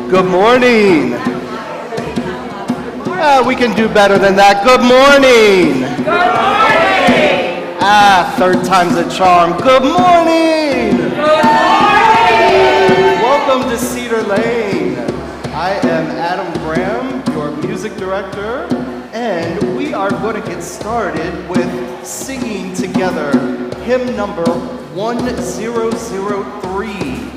Good morning. We can do better than that. Good morning. Good morning. Third time's a charm. Good morning. Good morning. Welcome to Cedar Lane. I am Adam Graham, your music director, and we are going to get started with singing together hymn number 1003.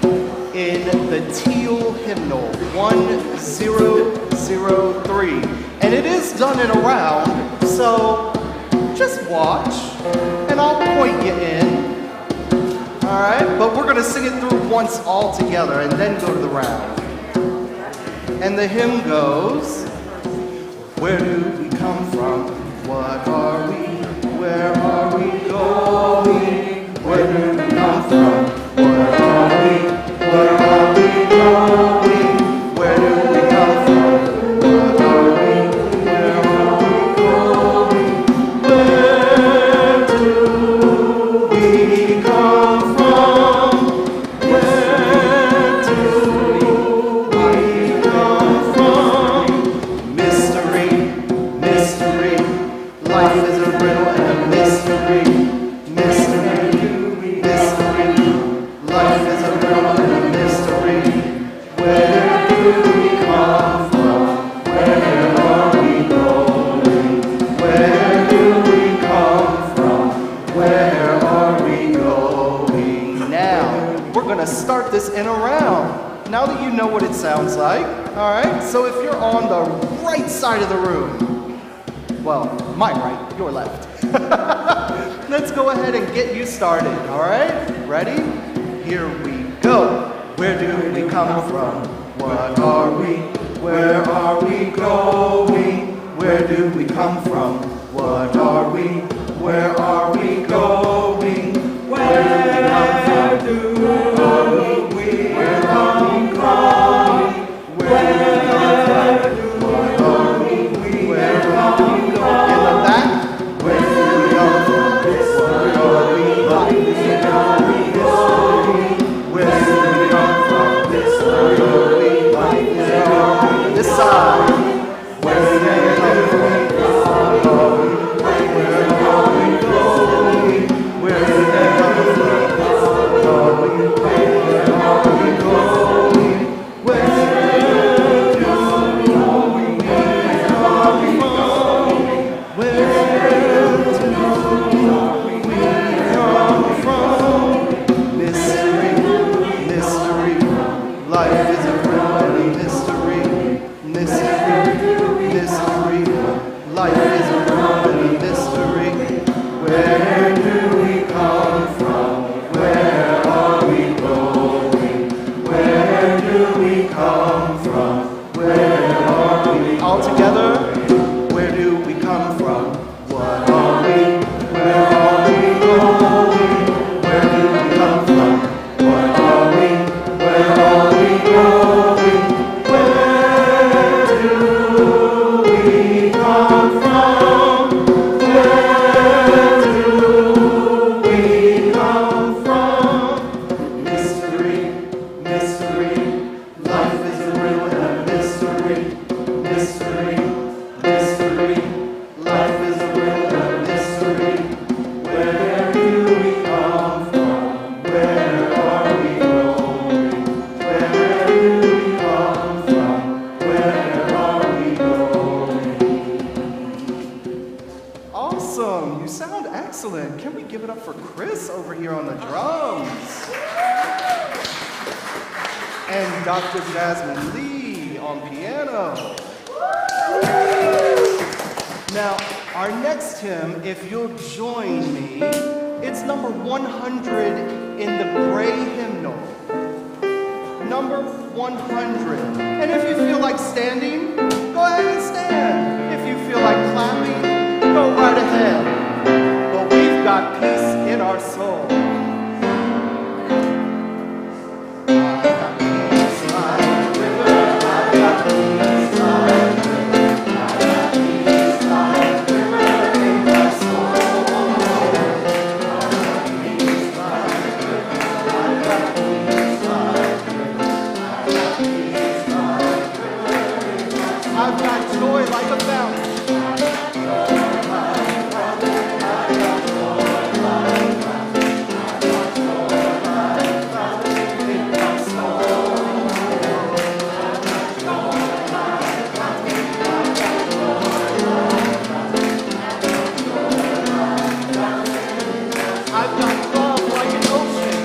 In the teal hymnal, 1003. And it is done in a round, so just watch, and I'll point you in. All right, but we're gonna sing it through once all together, and then go to the round. And the hymn goes, where do we come from? What are we? Where are we going? Where do we come from? What are we? Where are we going? Where do we come from? What are we? Where are we going? Where do we come from? Where do we come from? Mystery, mystery. Life is a riddle and a mystery. Mystery, mystery. Life is a riddle and a mystery. Where do we come from? Where are we going? Where do we come from? Where are we going? Now, we're going to start this in a round. Now that you know what it sounds like, all right? So if you're on the right side of the room, well, my right, your left. Let's go ahead and get you started, all right? Ready? Here we go. Where do we come from? What are we? Where are we going? Where do we come from? What are we? Where are we going? Where do we come from? Where are we going? Where do we come from? What are we? Where are we going? In the back? Where do we come from? What are we? Where do we come from? This side. Where do we come from? Where are we going? sound excellent. Can we give it up for Chris over here on the drums? And Dr. Jasmine Lee on piano. Now, our next hymn, if you'll join me, it's number 100 in the gray hymnal. Number 100. And if you feel like standing, go ahead and stand. If you feel like clapping, go right ahead. But we've got peace in our soul. I've got peace like a river. I've got peace like a river. I've got peace like a river in my soul. I've got peace like a river. I've got peace like a river. I've got joy like a fountain. I've got love like an ocean.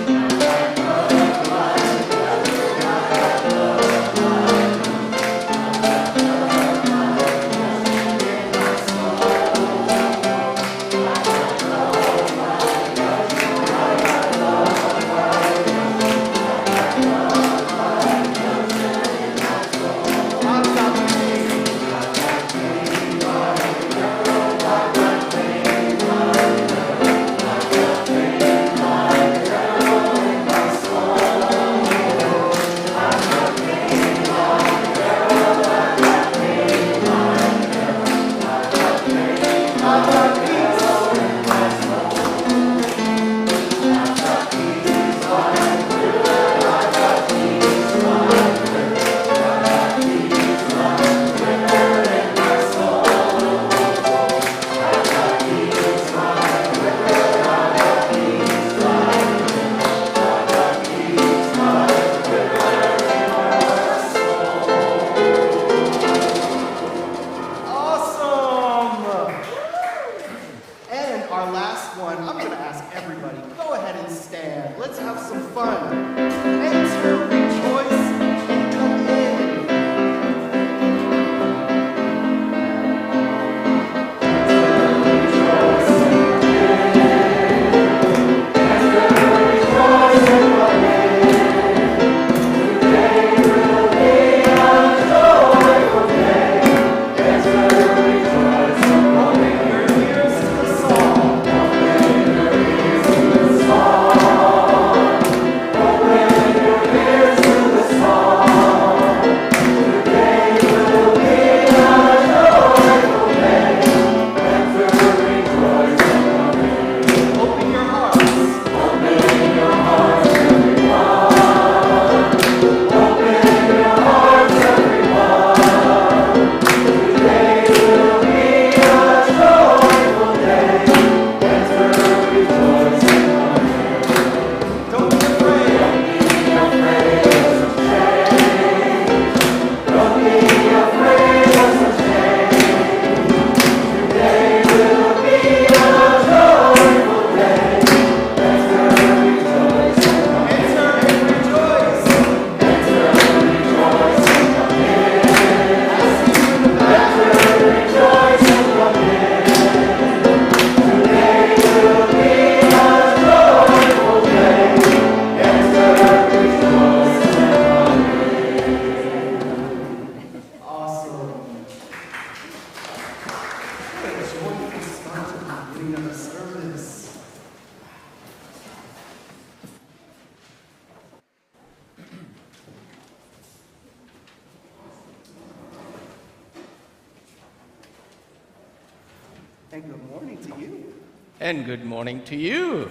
And good morning to you. And good morning to you.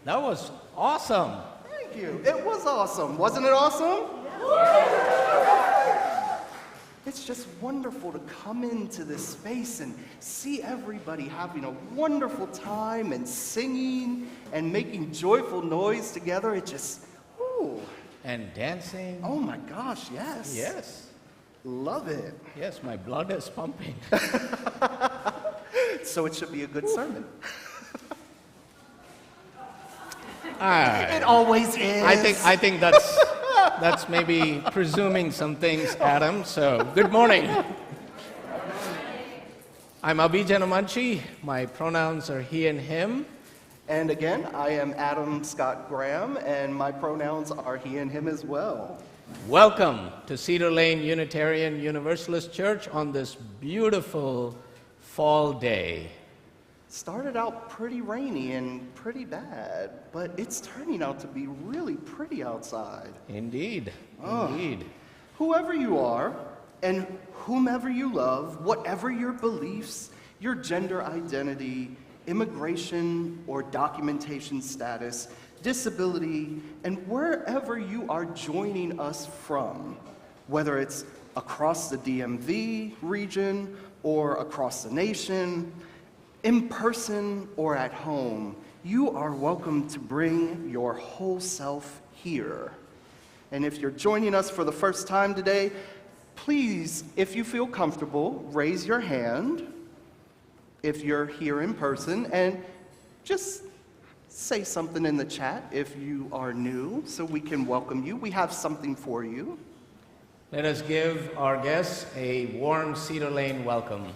That was awesome. Thank you. It was awesome. Wasn't it awesome? It's just wonderful to come into this space and see everybody having a wonderful time and singing and making joyful noise together. It just, ooh. And dancing. Oh my gosh, yes. Yes. Love it. Yes, my blood is pumping. So it should be a good sermon. It always is. I think that's maybe presuming some things, Adam. So, good morning. I'm Abhi Janamanchi. My pronouns are he and him. And again, I am Adam Scott Graham, and my pronouns are he and him as well. Welcome to Cedar Lane Unitarian Universalist Church on this beautiful fall day. Started out pretty rainy and pretty bad, but it's turning out to be really pretty outside. Indeed, indeed. Whoever you are, and whomever you love, whatever your beliefs, your gender identity, immigration or documentation status, disability, and wherever you are joining us from, whether it's across the DMV region or across the nation, in person or at home, you are welcome to bring your whole self here. And if you're joining us for the first time today, please, if you feel comfortable, raise your hand if you're here in person, and just say something in the chat if you are new so we can welcome you. We have something for you. Let us give our guests a warm Cedar Lane welcome.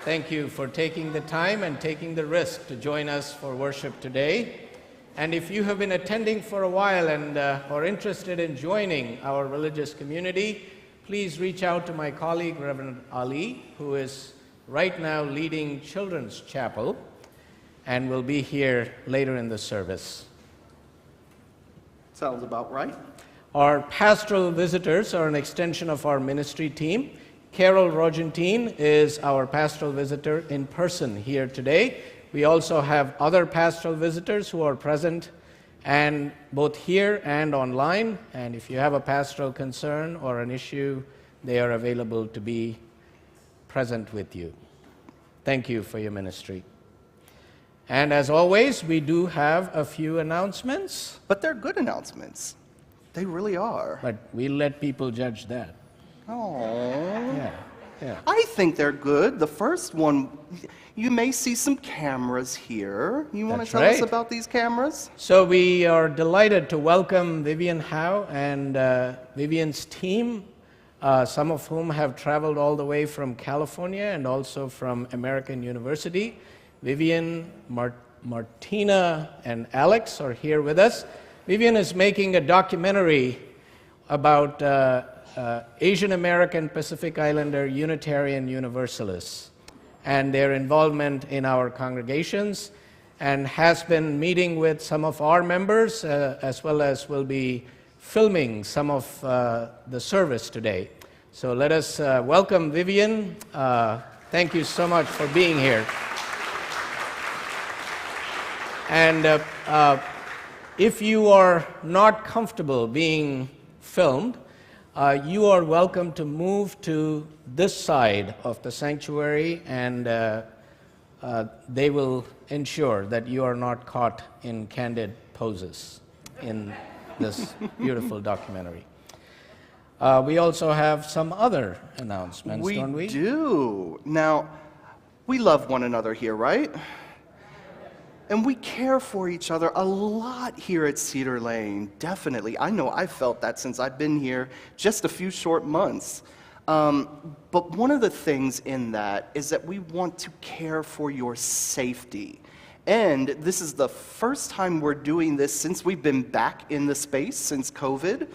Thank you for taking the time and taking the risk to join us for worship today. And if you have been attending for a while and are interested in joining our religious community, please reach out to my colleague, Reverend Ali, who is right now leading Children's Chapel and will be here later in the service. Sounds about right. Our pastoral visitors are an extension of our ministry team. Carol Rogentine is our pastoral visitor in person here today. We also have other pastoral visitors who are present and both here and online. And if you have a pastoral concern or an issue, they are available to be present with you. Thank you for your ministry. And as always, we do have a few announcements. But they're good announcements. They really are. But we'll let people judge that. Oh. Yeah. I think they're good. The first one, you may see some cameras here. You want to tell us about these cameras? So we are delighted to welcome Vivian Howe and Vivian's team, some of whom have traveled all the way from California and also from American University. Vivian, Martina, and Alex are here with us. Vivian is making a documentary about Asian American Pacific Islander Unitarian Universalists and their involvement in our congregations, and has been meeting with some of our members as well as will be filming some of the service today. So let us welcome Vivian. Thank you so much for being here. And if you are not comfortable being filmed, you are welcome to move to this side of the sanctuary, and they will ensure that you are not caught in candid poses in this beautiful documentary. We also have some other announcements, don't we? We do. Now, we love one another here, right? And we care for each other a lot here at Cedar Lane, definitely. I know I've felt that since I've been here just a few short months. But one of the things in that is that we want to care for your safety. And this is the first time we're doing this since we've been back in the space since COVID.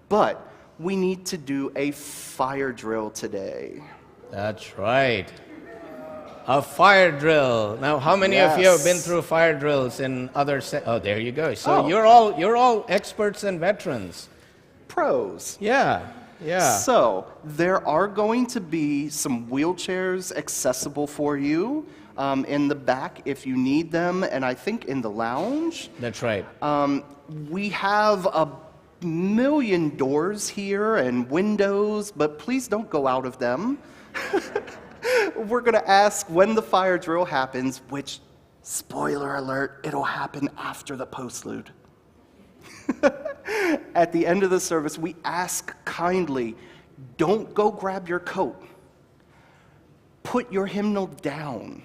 But we need to do a fire drill today. That's right. A fire drill. Now, how many of you have been through fire drills in other oh, there you go. So you're all experts and veterans. Pros. Yeah. So there are going to be some wheelchairs accessible for you in the back if you need them, and I think in the lounge. That's right. We have a million doors here and windows, but please don't go out of them. We're going to ask when the fire drill happens, which, spoiler alert, it'll happen after the postlude. At the end of the service, we ask kindly, don't go grab your coat. Put your hymnal down.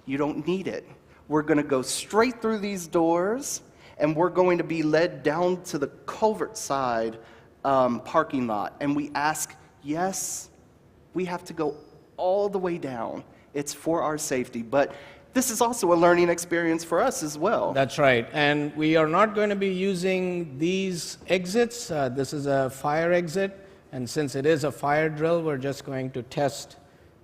You don't need it. We're going to go straight through these doors, and we're going to be led down to the culvert side parking lot. And we ask, yes, we have to go all the way down. It's for our safety, but this is also a learning experience for us as well. That's right. And we are not going to be using these exits. This is a fire exit. And since it is a fire drill, we're just going to test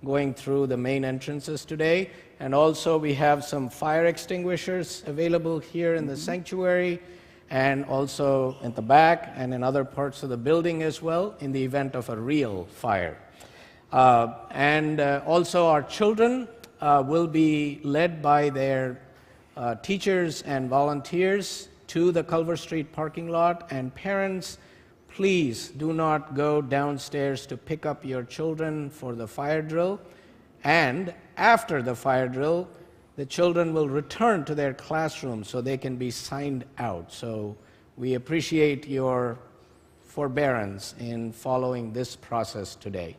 going through the main entrances today. And also we have some fire extinguishers available here in the sanctuary and also in the back and in other parts of the building as well in the event of a real fire. Also our children will be led by their teachers and volunteers to the Culver Street parking lot, and parents, please do not go downstairs to pick up your children for the fire drill. And after the fire drill, the children will return to their classrooms so they can be signed out. So we appreciate your forbearance in following this process today.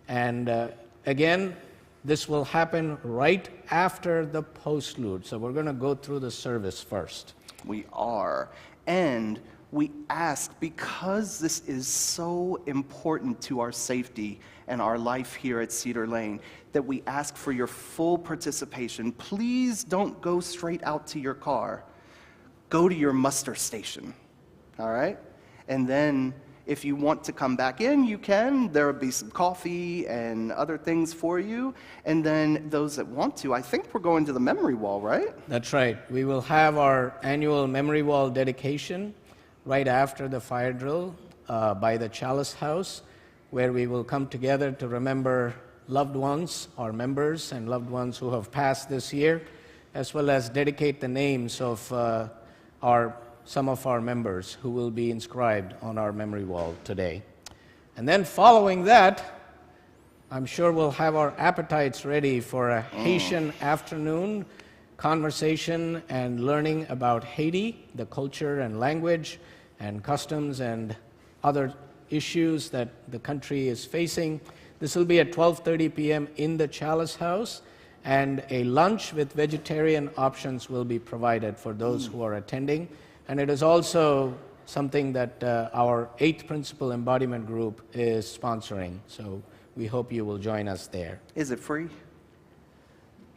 And again, this will happen right after the postlude. So we're going to go through the service first. We are. And we ask, because this is so important to our safety and our life here at Cedar Lane, that we ask for your full participation. Please don't go straight out to your car. Go to your muster station, all right? And then if you want to come back in, you can. There will be some coffee and other things for you. And then those that want to, I think we're going to the memory wall, right? That's right. We will have our annual memory wall dedication right after the fire drill by the Chalice House, where we will come together to remember loved ones, our members and loved ones who have passed this year, as well as dedicate the names of some of our members who will be inscribed on our memory wall today. And then following that, I'm sure we'll have our appetites ready for a Haitian afternoon conversation and learning about Haiti, the culture and language and customs and other issues that the country is facing. This will be at 12:30 p.m. in the Chalice House, and a lunch with vegetarian options will be provided for those who are attending. And it is also something that our 8th Principle Embodiment Group is sponsoring. So we hope you will join us there. Is it free?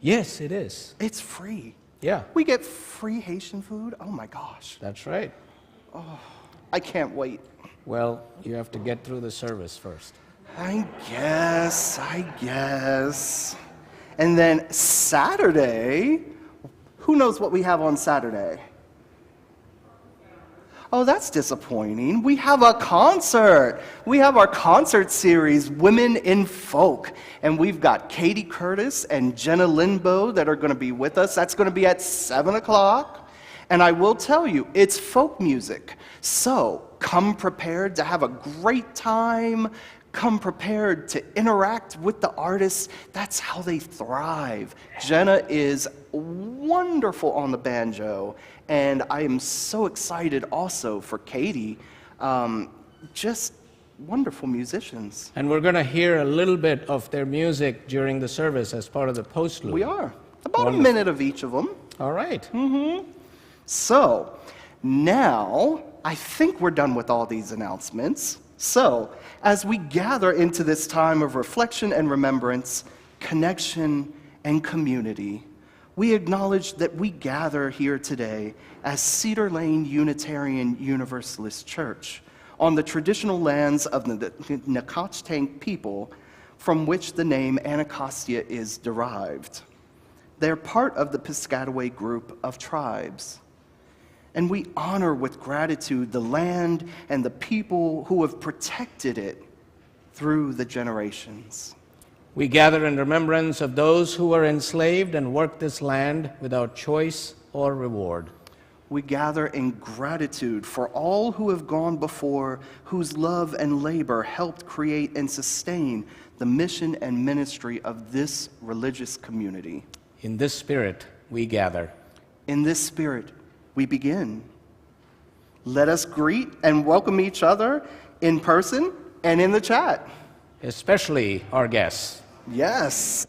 Yes, it is. It's free. Yeah. We get free Haitian food? Oh my gosh. That's right. Oh, I can't wait. Well, you have to get through the service first. I guess. And then Saturday, who knows what we have on Saturday? Oh, that's disappointing. We have a concert. We have our concert series, Women in Folk. And we've got Katie Curtis and Jenna Lindbow that are going to be with us. That's going to be at 7 o'clock. And I will tell you, it's folk music. So come prepared to have a great time. Come prepared to interact with the artists. That's how they thrive. Jenna is wonderful on the banjo, and I am so excited also for Katie. Just wonderful musicians. And we're going to hear a little bit of their music during the service as part of the postlude. We are. About Wonderful. A minute of each of them. All right. So now I think we're done with all these announcements. So as we gather into this time of reflection and remembrance, connection and community, we acknowledge that we gather here today as Cedar Lane Unitarian Universalist Church on the traditional lands of the Nacotchtank people from which the name Anacostia is derived. They're part of the Piscataway group of tribes. And we honor with gratitude the land and the people who have protected it through the generations. We gather in remembrance of those who were enslaved and worked this land without choice or reward. We gather in gratitude for all who have gone before, whose love and labor helped create and sustain the mission and ministry of this religious community. In this spirit, we gather. In this spirit, we begin. let us greet and welcome each other in person and in the chat. Especially our guests. Yes.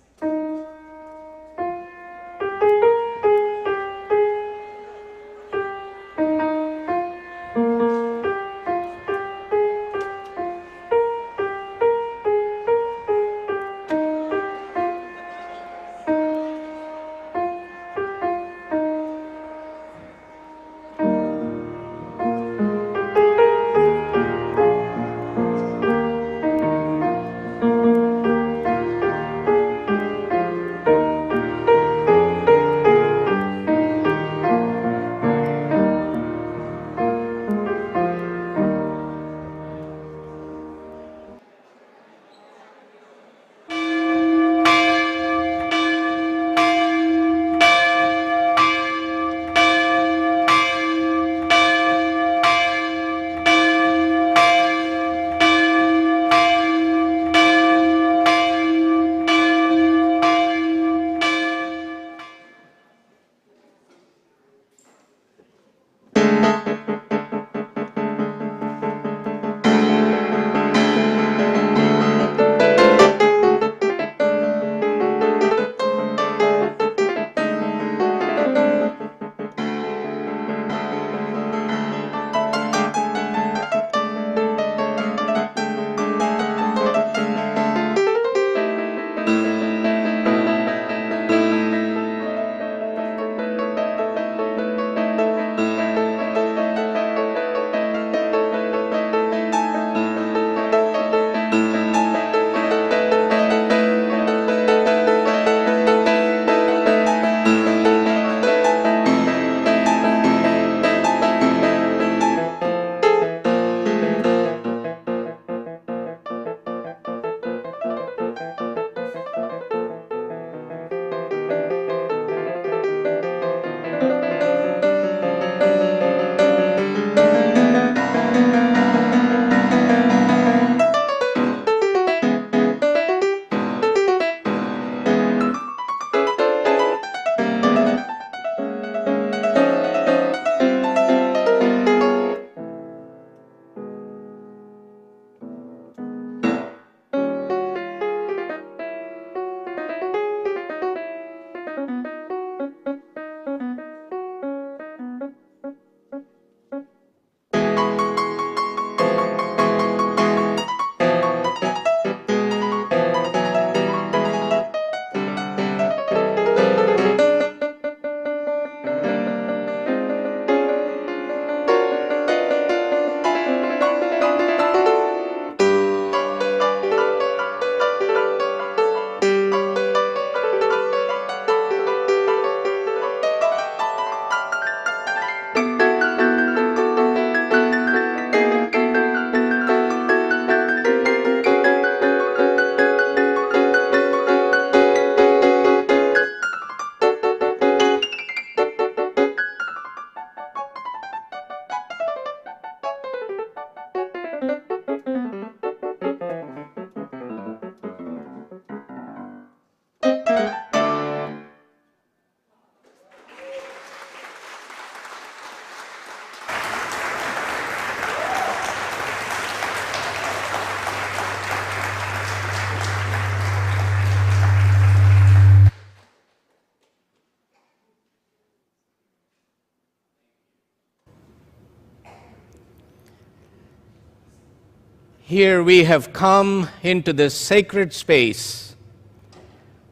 Here we have come into this sacred space,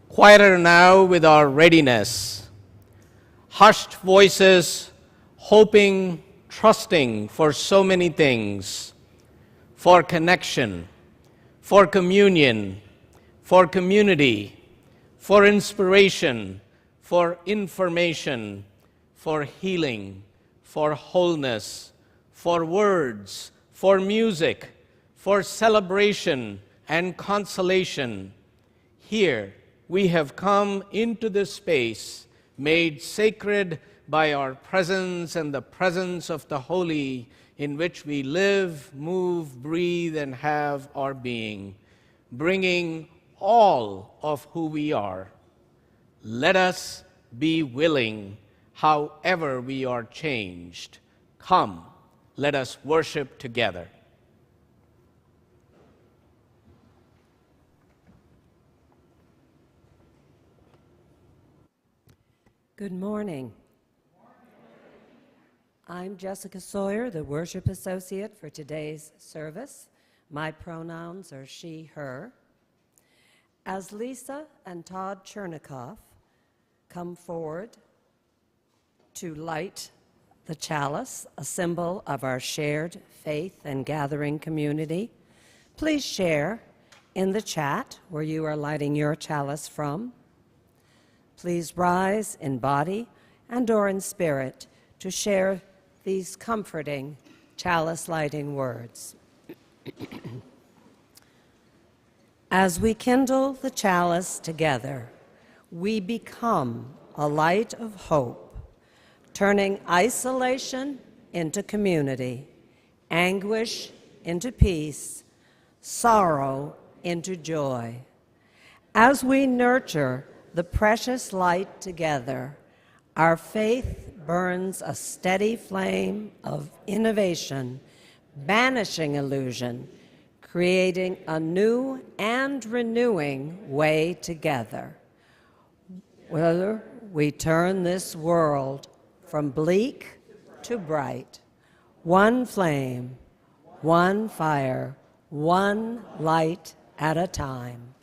quieter now with our readiness, hushed voices, hoping, trusting for so many things, for connection, for communion, for community, for inspiration, for information, for healing, for wholeness, for words, for music, for celebration and consolation. Here we have come into this space made sacred by our presence and the presence of the Holy, in which we live, move, breathe, and have our being, bringing all of who we are. Let us be willing, however we are changed. Come, Let us worship together. Good morning. I'm Jessica Sawyer, the worship associate for today's service. My pronouns are she, her. As Lisa and Todd Chernikoff come forward to light the chalice, a symbol of our shared faith and gathering community, please share in the chat where you are lighting your chalice from. Please rise in body and or in spirit to share these comforting chalice lighting words. As we kindle the chalice together, we become a light of hope, turning isolation into community, anguish into peace, sorrow into joy. As we nurture the precious light together, our faith burns a steady flame of innovation, banishing illusion, creating a new and renewing way together. Whether we turn this world from bleak to bright, one flame, one fire, one light at a time.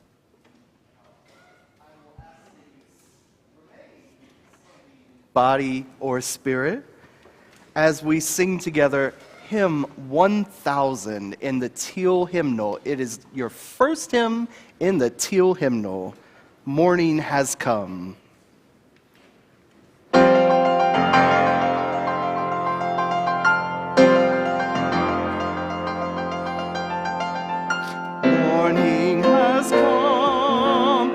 Body or spirit, as we sing together hymn 1000 in the teal hymnal. It is your first hymn in the teal hymnal. Morning has come. Morning has come,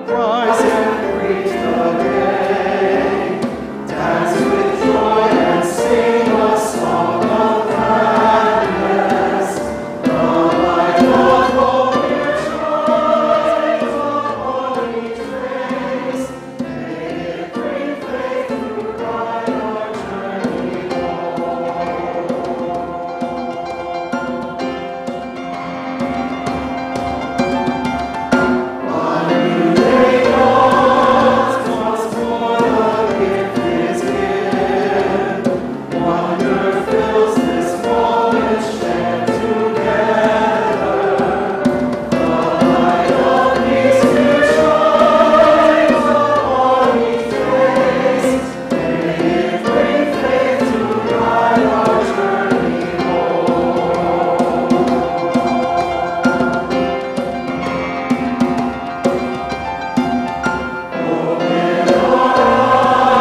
rise and greet the day. Dance with joy and sing a song of gladness. The light of hope here shines upon each face. May it bring faith to guide our journey home. A new day dawns, once more the gift is given. Wonder fills this moment shared together. The light of peace here shines upon each face. May it bring faith to guide our journey home. Open our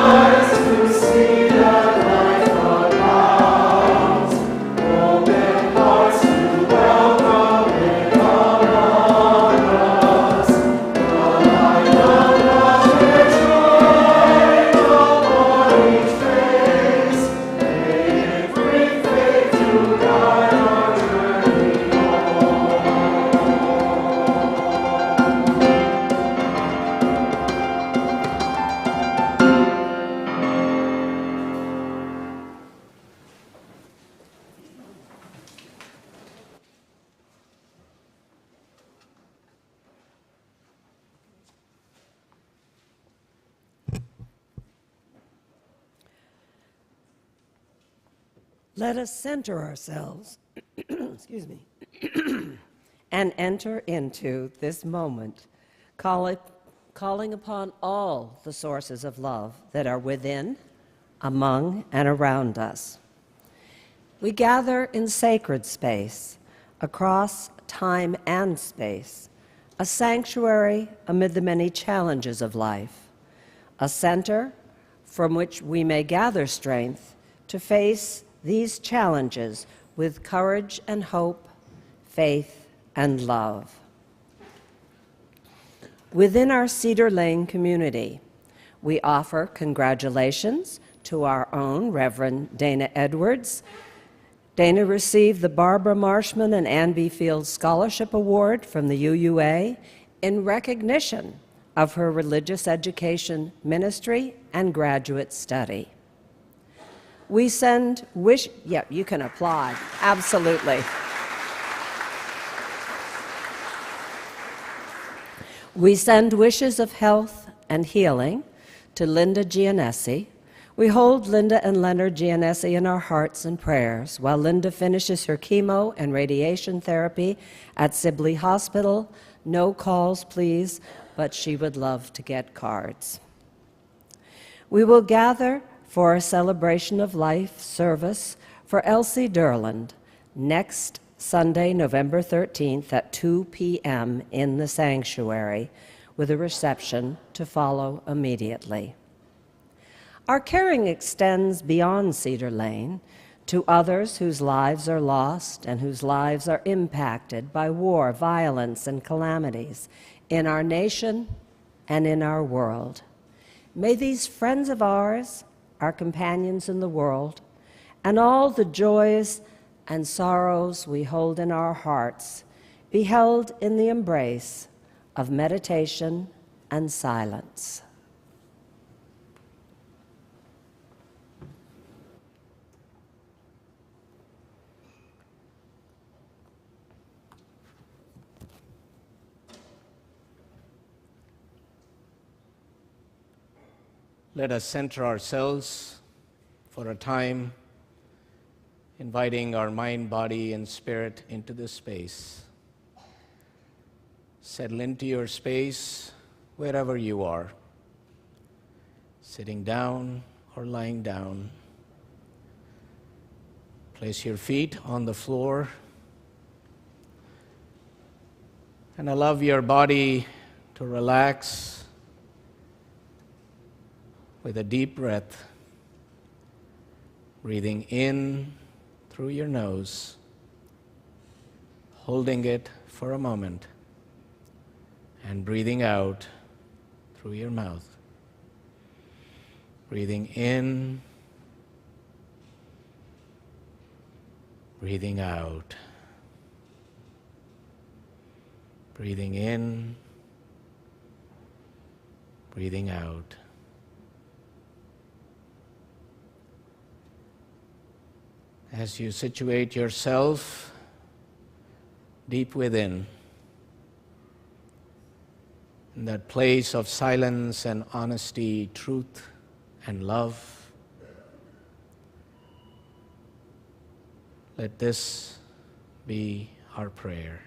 eyes to see that life abounds. Open hearts to welcome it among us. The light of love here shines upon each face. May it bring faith to guide our journey home. Let us center ourselves, excuse me, and enter into this moment, calling upon all the sources of love that are within, among, and around us. We gather in sacred space, across time and space, a sanctuary amid the many challenges of life, a center from which we may gather strength to face these challenges with courage and hope, faith and love. Within our Cedar Lane community, we offer congratulations to our own Reverend Dana Edwards. Dana received the Barbara Marshman and Ann B. Fields Scholarship Award from the UUA in recognition of her religious education ministry and graduate study. We send you can applaud, absolutely. We send wishes of health and healing to Linda Giannessi. We hold Linda and Leonard Giannessi in our hearts and prayers while Linda finishes her chemo and radiation therapy at Sibley Hospital. No calls, please, but she would love to get cards. We will gather for a celebration of life service for Elsie Durland next Sunday, November 13th at 2 p.m. in the sanctuary, with a reception to follow immediately. Our caring extends beyond Cedar Lane to others whose lives are lost and whose lives are impacted by war, violence, and calamities in our nation and in our world. May these friends of ours, our companions in the world, and all the joys and sorrows we hold in our hearts be held in the embrace of meditation and silence. Let us center ourselves for a time, inviting our mind, body, and spirit into this space. Settle into your space wherever you are, sitting down or lying down. Place your feet on the floor and allow your body to relax with a deep breath, breathing in through your nose, holding it for a moment, and breathing out through your mouth. Breathing in, breathing out. Breathing in, breathing out. As you situate yourself deep within, in that place of silence and honesty, truth and love, let this be our prayer.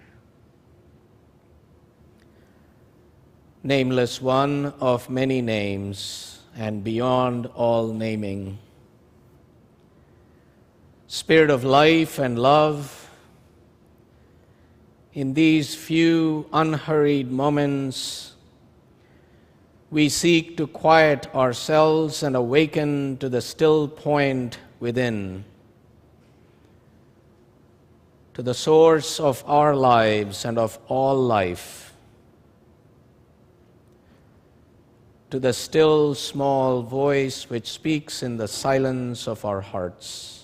Nameless one of many names and beyond all naming, Spirit of life and love, in these few unhurried moments, we seek to quiet ourselves and awaken to the still point within, to the source of our lives and of all life, to the still small voice which speaks in the silence of our hearts.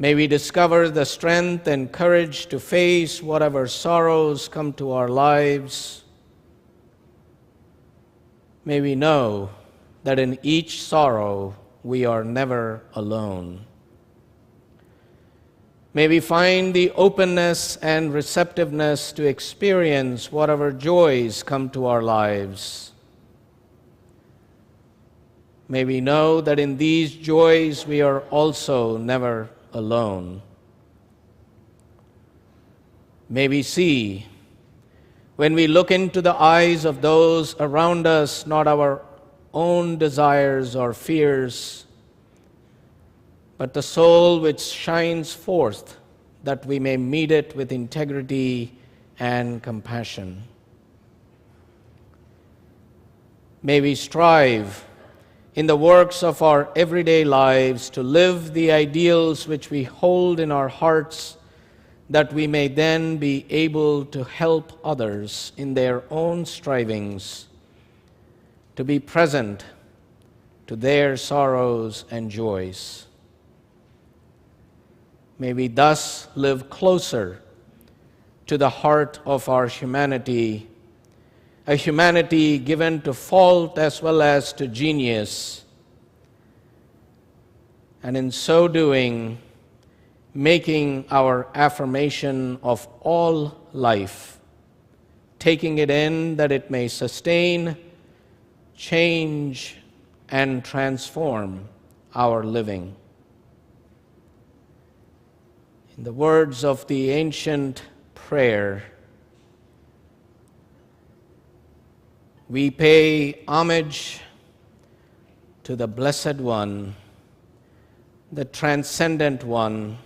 May we discover the strength and courage to face whatever sorrows come to our lives. May we know that in each sorrow we are never alone. May we find the openness and receptiveness to experience whatever joys come to our lives. May we know that in these joys we are also never alone. May we see, when we look into the eyes of those around us, not our own desires or fears, but the soul which shines forth, that we may meet it with integrity and compassion. May we strive in the works of our everyday lives to live the ideals which we hold in our hearts, that we may then be able to help others in their own strivings, to be present to their sorrows and joys. May we thus live closer to the heart of our humanity, a humanity given to fault as well as to genius, and in so doing, making our affirmation of all life, taking it in that it may sustain, change, and transform our living. In the words of the ancient prayer, we pay homage to the Blessed One, the Transcendent One,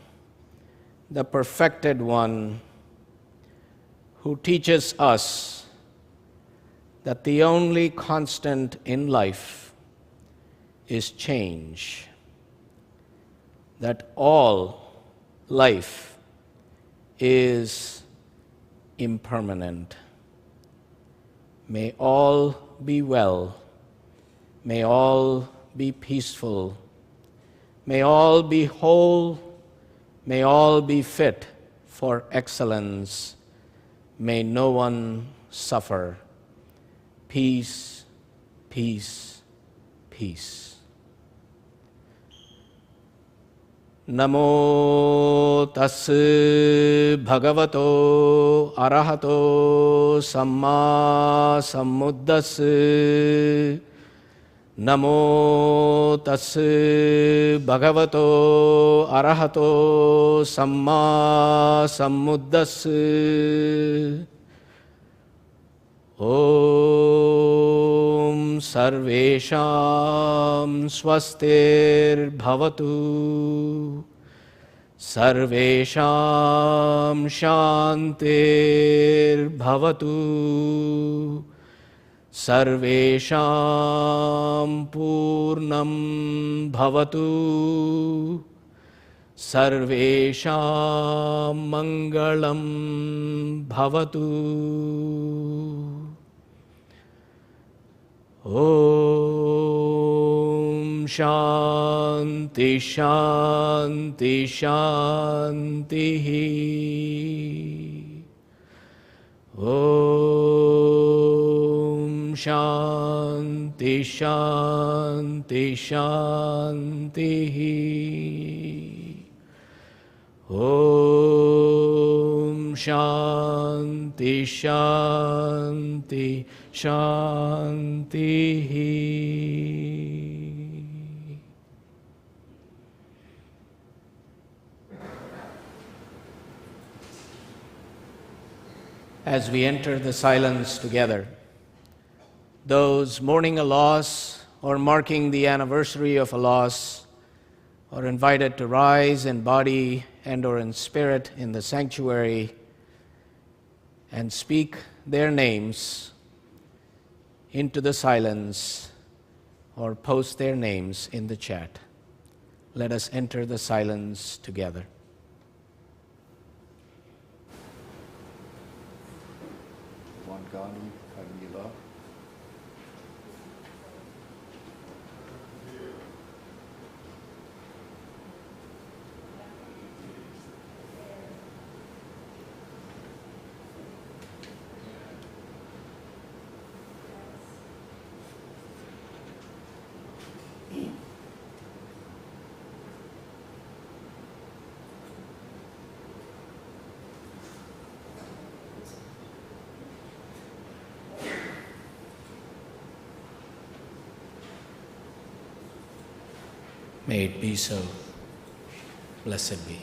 the Perfected One, who teaches us that the only constant in life is change, that all life is impermanent. May all be well. May all be peaceful. May all be whole. May all be fit for excellence. May no one suffer. Peace, peace, peace. Namo tassa bhagavato arahato samma sambuddhassa. Namo tassa bhagavato arahato samma sambuddhassa. Om sarvesham swastir bhavatu. Sarvesham shantir bhavatu. Sarvesham purnam bhavatu. Sarvesham mangalam bhavatu. Om Shanti Shanti Shanti. Om Shanti Shanti Shanti. Om Shanti Shanti Shanti. As we enter the silence together, those mourning a loss or marking the anniversary of a loss are invited to rise in body and or in spirit in the sanctuary and speak their names into the silence or post their names in the chat. Let us enter the silence together. May it be so. Blessed be.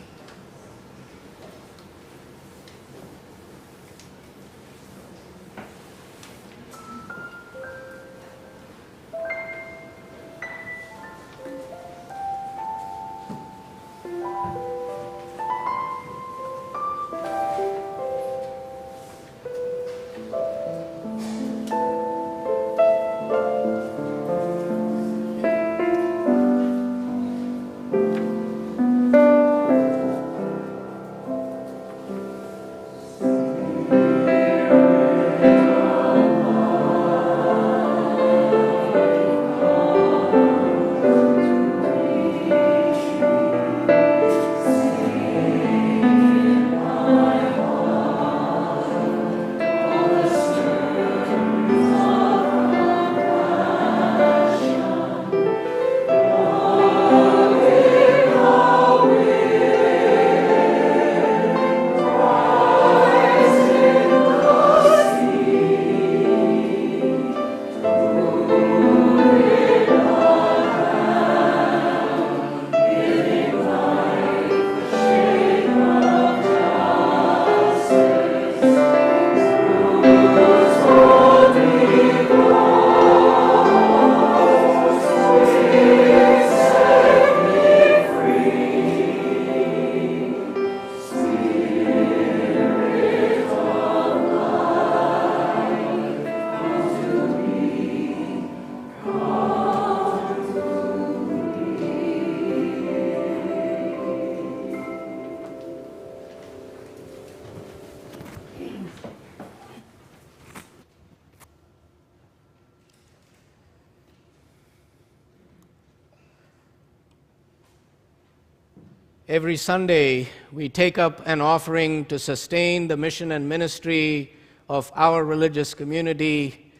Every Sunday, we take up an offering to sustain the mission and ministry of our religious community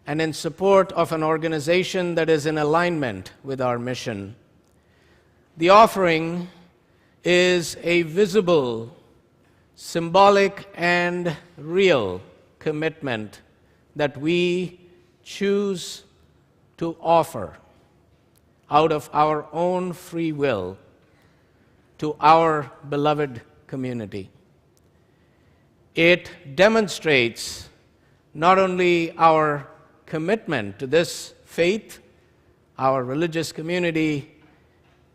and in support of an organization that is in alignment with our mission. The offering is a visible, symbolic, and real commitment that we choose to offer out of our own free will to our beloved community. It demonstrates not only our commitment to this faith, our religious community,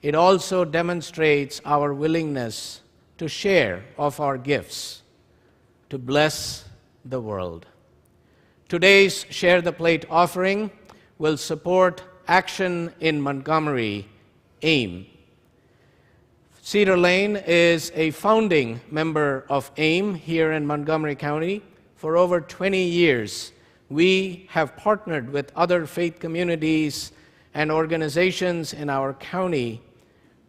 it also demonstrates our willingness to share of our gifts to bless the world. Today's Share the Plate offering will support Action in Montgomery, AIM. Cedar Lane is a founding member of AIM here in Montgomery County. For over 20 years, we have partnered with other faith communities and organizations in our county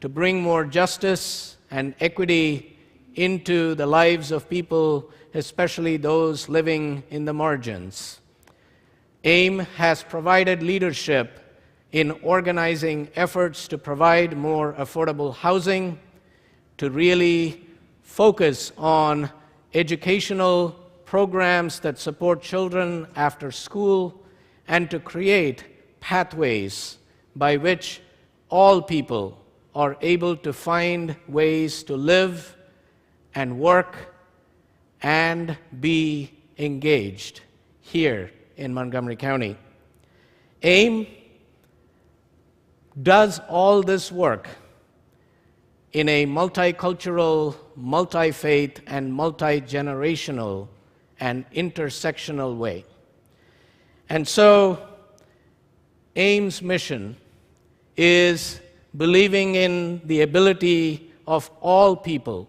to bring more justice and equity into the lives of people, especially those living in the margins. AIM has provided leadership in organizing efforts to provide more affordable housing, to really focus on educational programs that support children after school, and to create pathways by which all people are able to find ways to live and work and be engaged here in Montgomery County. AIM does all this work in a multicultural, multi-faith, and multi-generational and intersectional way. And so, AIM's mission is believing in the ability of all people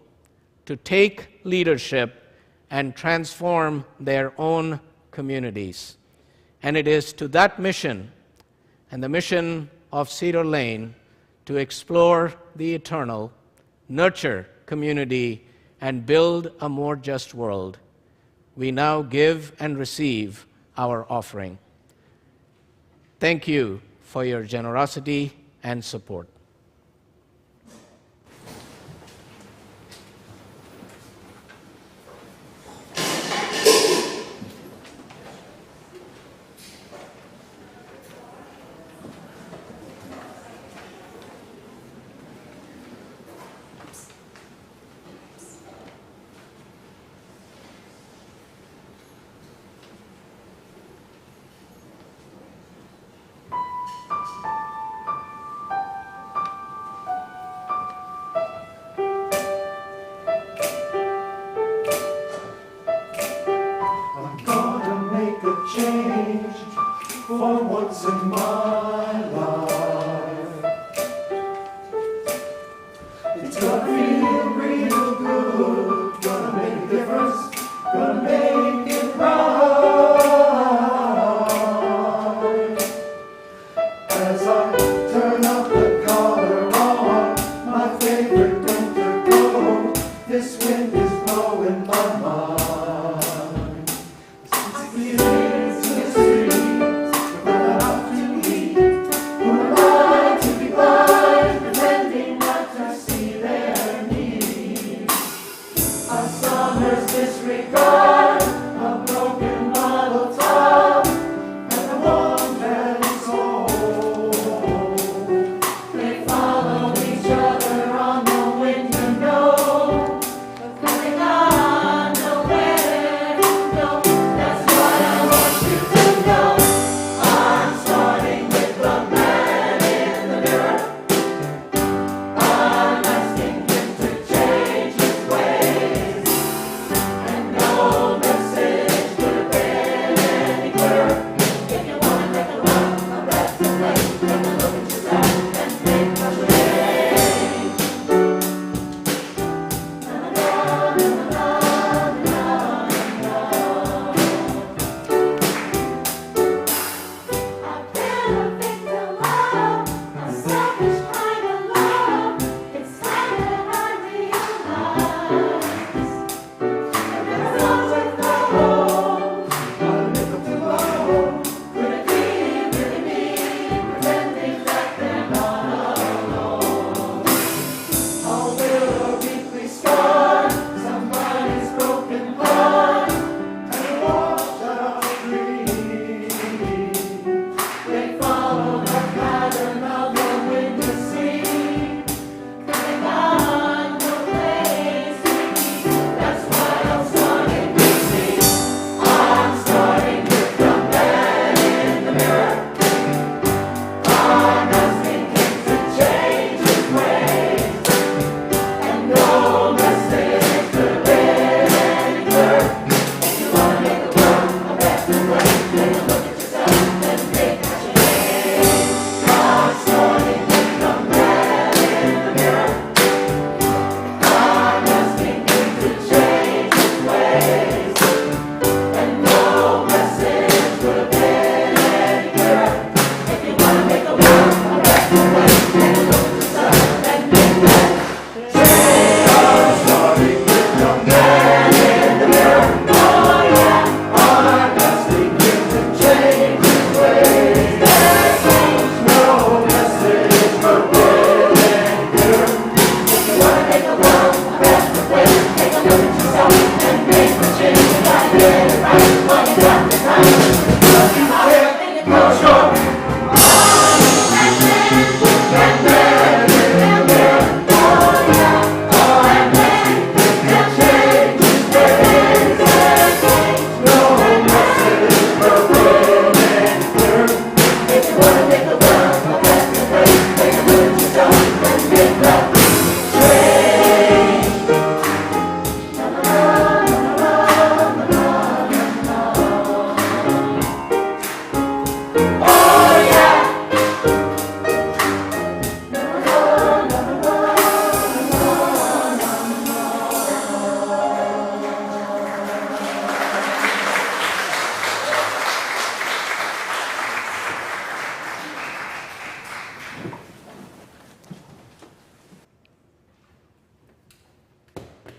to take leadership and transform their own communities. And it is to that mission and the mission of Cedar Lane to explore the eternal, nurture community, and build a more just world. We now give and receive our offering. Thank you for your generosity and support. Change for once in my life. It's gonna feel real good, gonna make a difference, gonna make it right. As I turn up the collar on my favorite winter coat, this wind is blowing my mind. No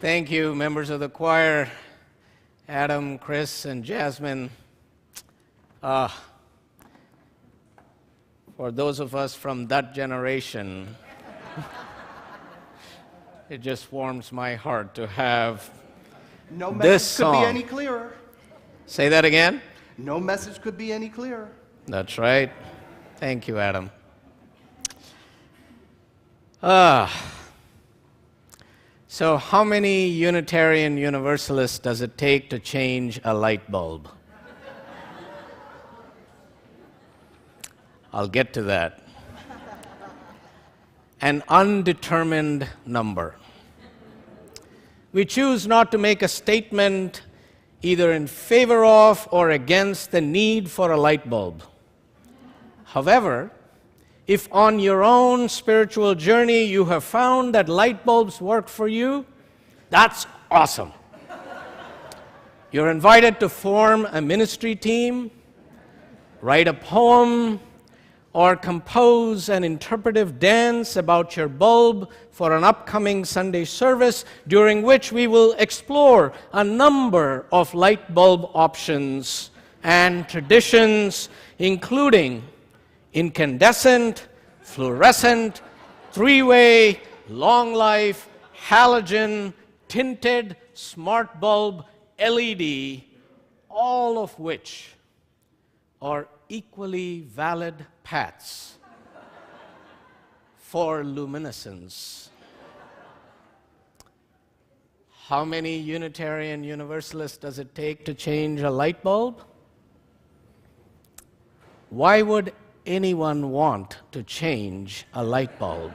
Thank you, members of the choir, Adam, Chris, and Jasmine. For those of us from that generation, it just warms my heart to have No this message could be song. any clearer. Say that again? No message could be any clearer. That's right. Thank you, Adam. So how many Unitarian Universalists does it take to change a light bulb? I'll get to that. An undetermined number. We choose not to make a statement either in favor of or against the need for a light bulb. However, if on your own spiritual journey you have found that light bulbs work for you, that's awesome. You're invited to form a ministry team, write a poem, or compose an interpretive dance about your bulb for an upcoming Sunday service, during which we will explore a number of light bulb options and traditions, including incandescent, fluorescent, three-way, long life, halogen, tinted, smart bulb, LED, all of which are equally valid paths for luminescence. How many Unitarian Universalists does it take to change a light bulb? Why would anyone want to change a light bulb?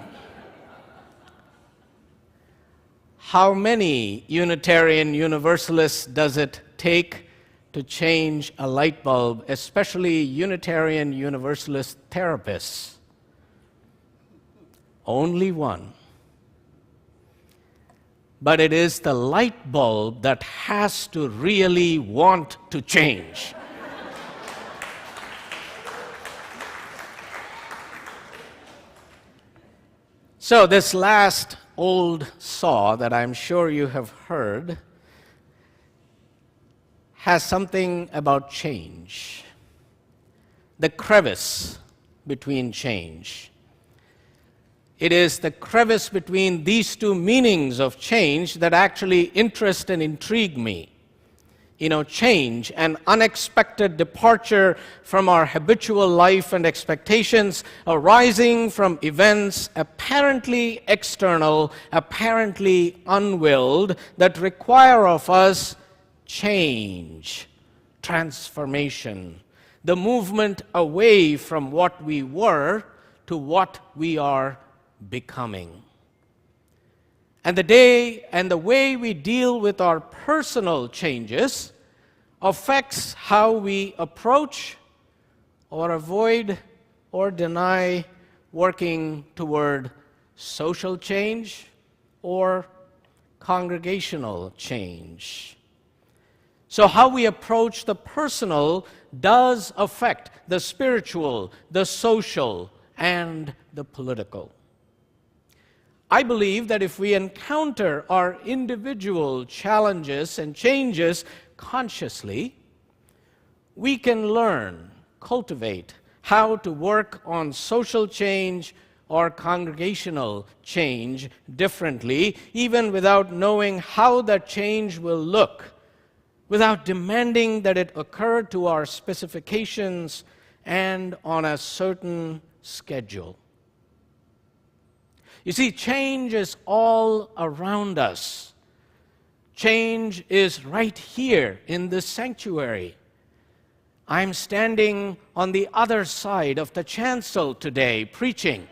How many Unitarian Universalists does it take to change a light bulb, especially Unitarian Universalist therapists? Only one. But it is the light bulb that has to really want to change. So this last old saw that I'm sure you have heard has something about change, the crevice between change. It is the crevice between these two meanings of change that actually interest and intrigue me. You know, change, an unexpected departure from our habitual life and expectations, arising from events apparently external, apparently unwilled, that require of us change, transformation, the movement away from what we were to what we are becoming. And the way we deal with our personal changes affects how we approach or avoid or deny working toward social change or congregational change. So how we approach the personal does affect the spiritual, the social, and the political. I believe that if we encounter our individual challenges and changes consciously, we can learn, cultivate how to work on social change or congregational change differently, even without knowing how that change will look, without demanding that it occur to our specifications and on a certain schedule. You see, change is all around us. Change is right here in this sanctuary. I'm standing on the other side of the chancel today, preaching.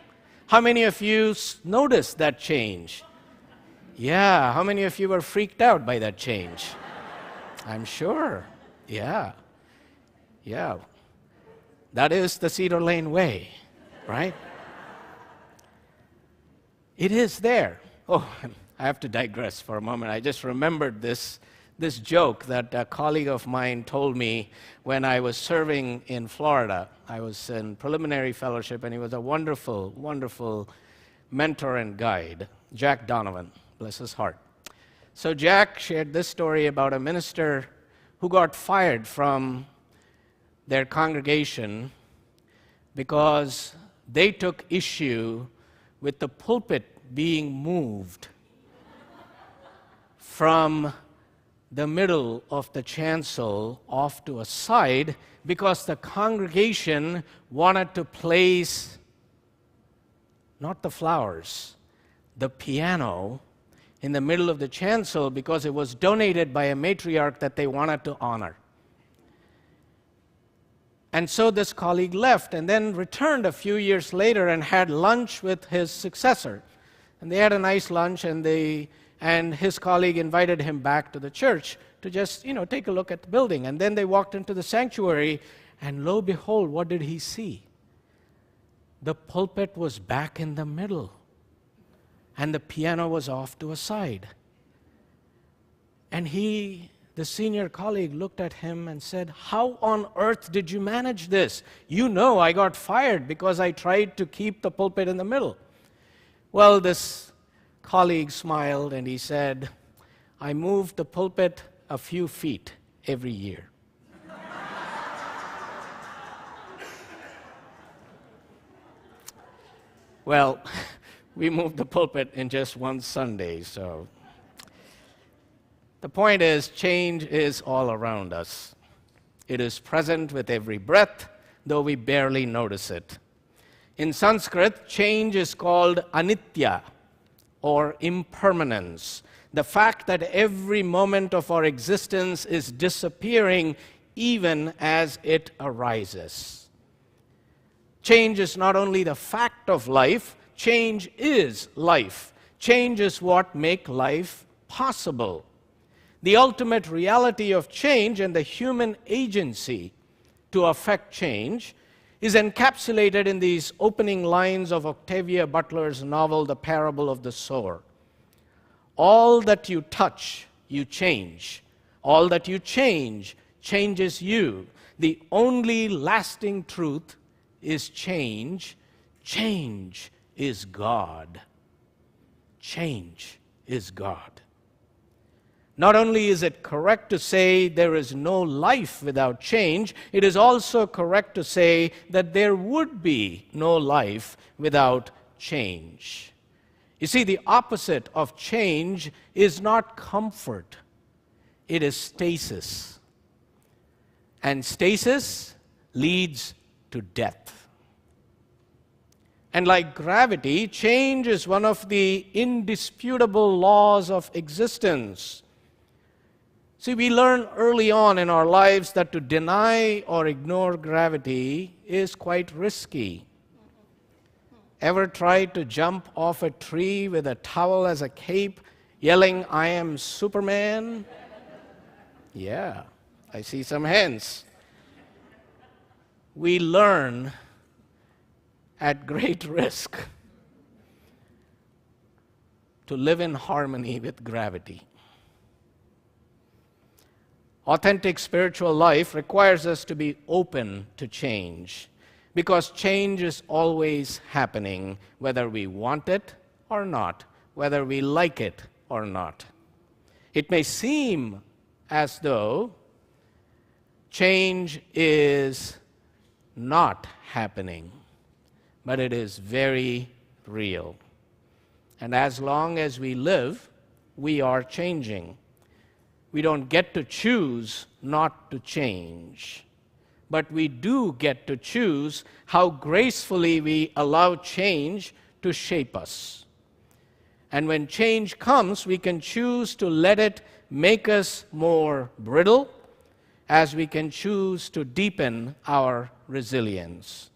How many of you noticed that change? Yeah, how many of you were freaked out by that change? I'm sure. Yeah. That is the Cedar Lane way, right? It is there. Oh, I have to digress for a moment. I just remembered this joke that a colleague of mine told me when I was serving in Florida. I was in preliminary fellowship, and he was a wonderful, wonderful mentor and guide, Jack Donovan, bless his heart. So Jack shared this story about a minister who got fired from their congregation because they took issue with the pulpit being moved from the middle of the chancel off to a side because the congregation wanted to place not the flowers, the piano in the middle of the chancel because it was donated by a matriarch that they wanted to honor. And so this colleague left and then returned a few years later and had lunch with his successor. And they had a nice lunch, and his colleague invited him back to the church to just, take a look at the building. And then they walked into the sanctuary, and lo and behold, what did he see? The pulpit was back in the middle, and the piano was off to a side. And the senior colleague looked at him and said, "How on earth did you manage this? You know I got fired because I tried to keep the pulpit in the middle." Well, this colleague smiled and he said, "I moved the pulpit a few feet every year." Well, we moved the pulpit in just one Sunday, so the point is, change is all around us. It is present with every breath, though we barely notice it. In Sanskrit, change is called anitya, or impermanence, the fact that every moment of our existence is disappearing even as it arises. Change is not only the fact of life, change is life. Change is what makes life possible. The ultimate reality of change and the human agency to affect change is encapsulated in these opening lines of Octavia Butler's novel, The Parable of the Sower. All that you touch, you change. All that you change, changes you. The only lasting truth is change. Change is God. Change is God. Not only is it correct to say there is no life without change, it is also correct to say that there would be no life without change. You see, the opposite of change is not comfort, it is stasis. And stasis leads to death. And like gravity, change is one of the indisputable laws of existence. See, we learn early on in our lives that to deny or ignore gravity is quite risky. Ever tried to jump off a tree with a towel as a cape, yelling, "I am Superman"? Yeah, I see some hands. We learn at great risk to live in harmony with gravity. Authentic spiritual life requires us to be open to change, because change is always happening, whether we want it or not, whether we like it or not. It may seem as though change is not happening, but it is very, real. And as long as we live, we are changing. We don't get to choose not to change, but we do get to choose how gracefully we allow change to shape us. And when change comes, we can choose to let it make us more brittle, as we can choose to deepen our resilience.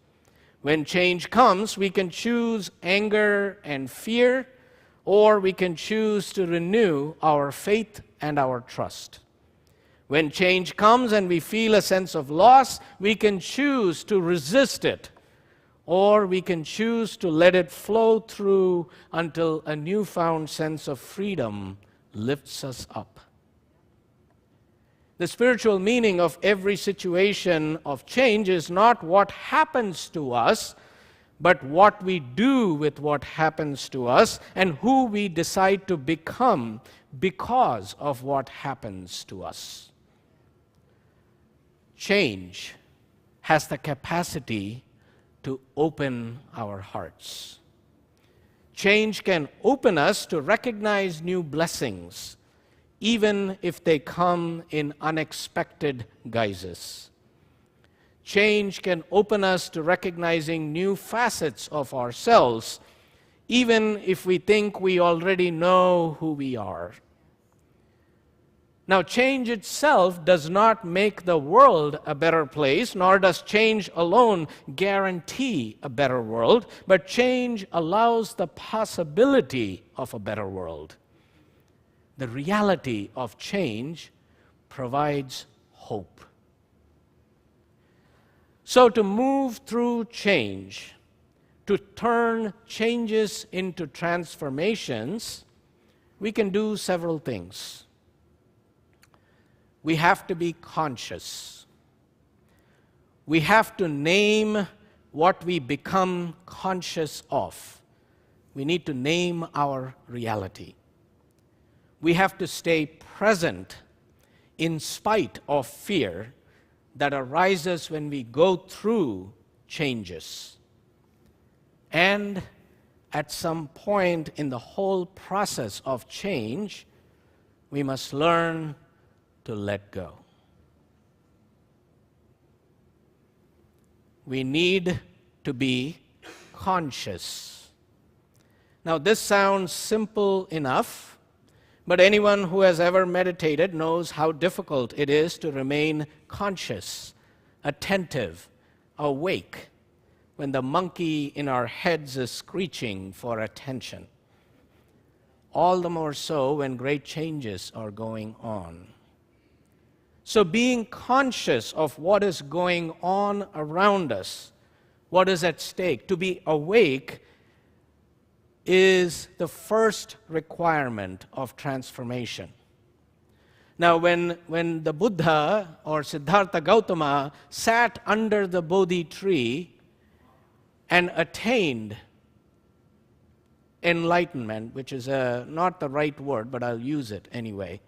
When change comes, we can choose anger and fear, or we can choose to renew our faith and our trust. When change comes and we feel a sense of loss, we can choose to resist it, or we can choose to let it flow through until a newfound sense of freedom lifts us up. The spiritual meaning of every situation of change is not what happens to us, but what we do with what happens to us and who we decide to become because of what happens to us. Change has the capacity to open our hearts. Change can open us to recognize new blessings, even if they come in unexpected guises. Change can open us to recognizing new facets of ourselves, even if we think we already know who we are. Now, change itself does not make the world a better place, nor does change alone guarantee a better world, but change allows the possibility of a better world. The reality of change provides hope. So to move through change, to turn changes into transformations, we can do several things. We have to be conscious. We have to name what we become conscious of. We need to name our reality. We have to stay present in spite of fear that arises when we go through changes. And at some point in the whole process of change, we must learn to let go. We need to be conscious. Now, this sounds simple enough, but anyone who has ever meditated knows how difficult it is to remain conscious, attentive, awake, when the monkey in our heads is screeching for attention. All the more so when great changes are going on. So being conscious of what is going on around us, what is at stake, to be awake is the first requirement of transformation. Now, when the Buddha or Siddhartha Gautama sat under the Bodhi tree and attained enlightenment, which is not the right word, but I'll use it anyway,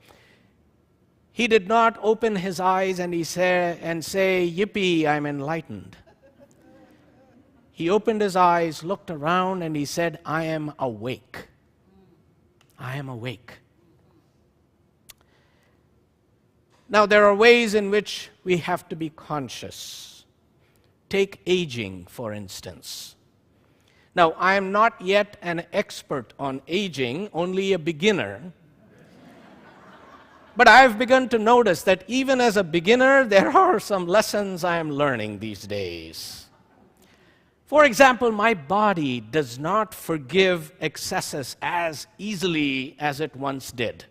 he did not open his eyes and say, "Yippee, I'm enlightened." He opened his eyes, looked around, and he said, "I am awake. I am awake." Now, there are ways in which we have to be conscious. Take aging, for instance. Now, I am not yet an expert on aging, only a beginner. But I've begun to notice that even as a beginner, there are some lessons I am learning these days. For example, my body does not forgive excesses as easily as it once did.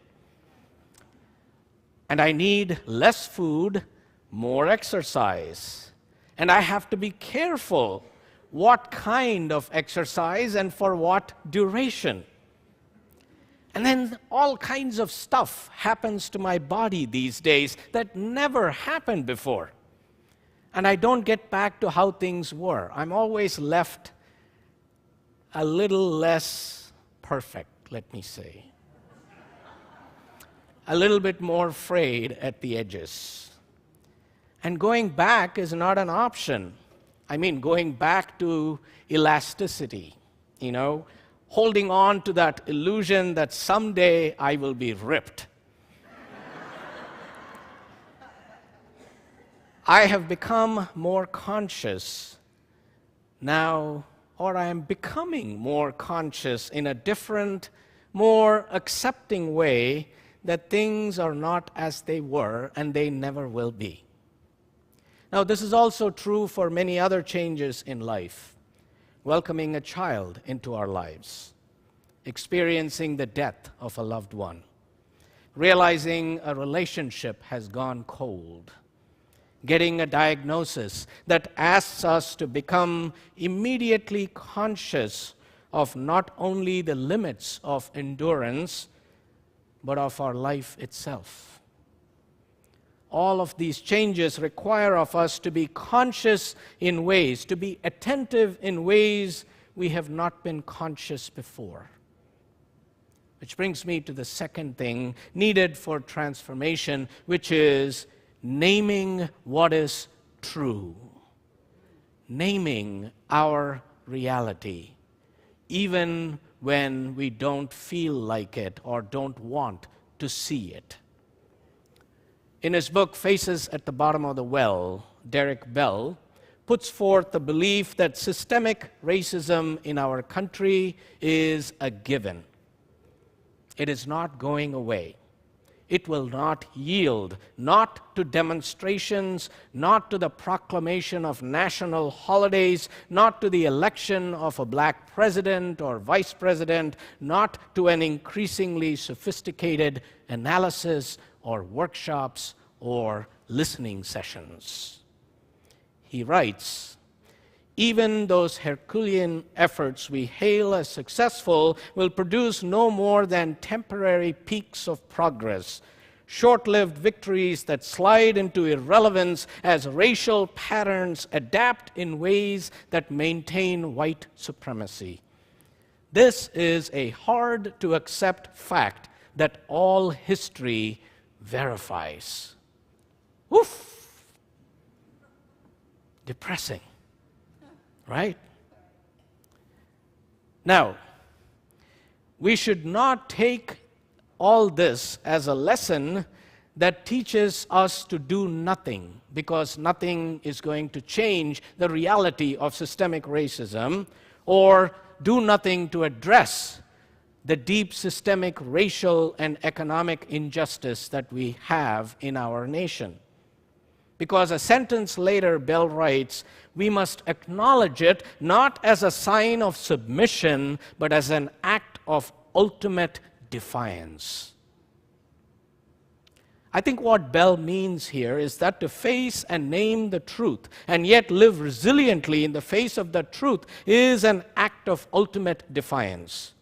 And I need less food, more exercise. And I have to be careful what kind of exercise and for what duration. And then all kinds of stuff happens to my body these days that never happened before. And I don't get back to how things were. I'm always left a little less perfect, let me say. A little bit more frayed at the edges. And going back is not an option. I mean, going back to elasticity. holding on to that illusion that someday I will be ripped. I have become more conscious now, or I am becoming more conscious in a different, more accepting way that things are not as they were and they never will be. Now, this is also true for many other changes in life. Welcoming a child into our lives, experiencing the death of a loved one, realizing a relationship has gone cold, getting a diagnosis that asks us to become immediately conscious of not only the limits of endurance, but of our life itself. All of these changes require of us to be conscious in ways, to be attentive in ways we have not been conscious before. Which brings me to the second thing needed for transformation, which is naming what is true. Naming our reality, even when we don't feel like it or don't want to see it. In his book, Faces at the Bottom of the Well, Derek Bell puts forth the belief that systemic racism in our country is a given. It is not going away. It will not yield, not to demonstrations, not to the proclamation of national holidays, not to the election of a black president or vice president, not to an increasingly sophisticated analysis or workshops or listening sessions. He writes, even those Herculean efforts we hail as successful will produce no more than temporary peaks of progress, short-lived victories that slide into irrelevance as racial patterns adapt in ways that maintain white supremacy. This is a hard-to-accept fact that all history verifies. Woof! Depressing. Right? Now, we should not take all this as a lesson that teaches us to do nothing, because nothing is going to change the reality of systemic racism, or do nothing to address the deep systemic racial and economic injustice that we have in our nation. Because a sentence later, Bell writes, we must acknowledge it not as a sign of submission, but as an act of ultimate defiance. I think what Bell means here is that to face and name the truth, and yet live resiliently in the face of the truth, is an act of ultimate defiance.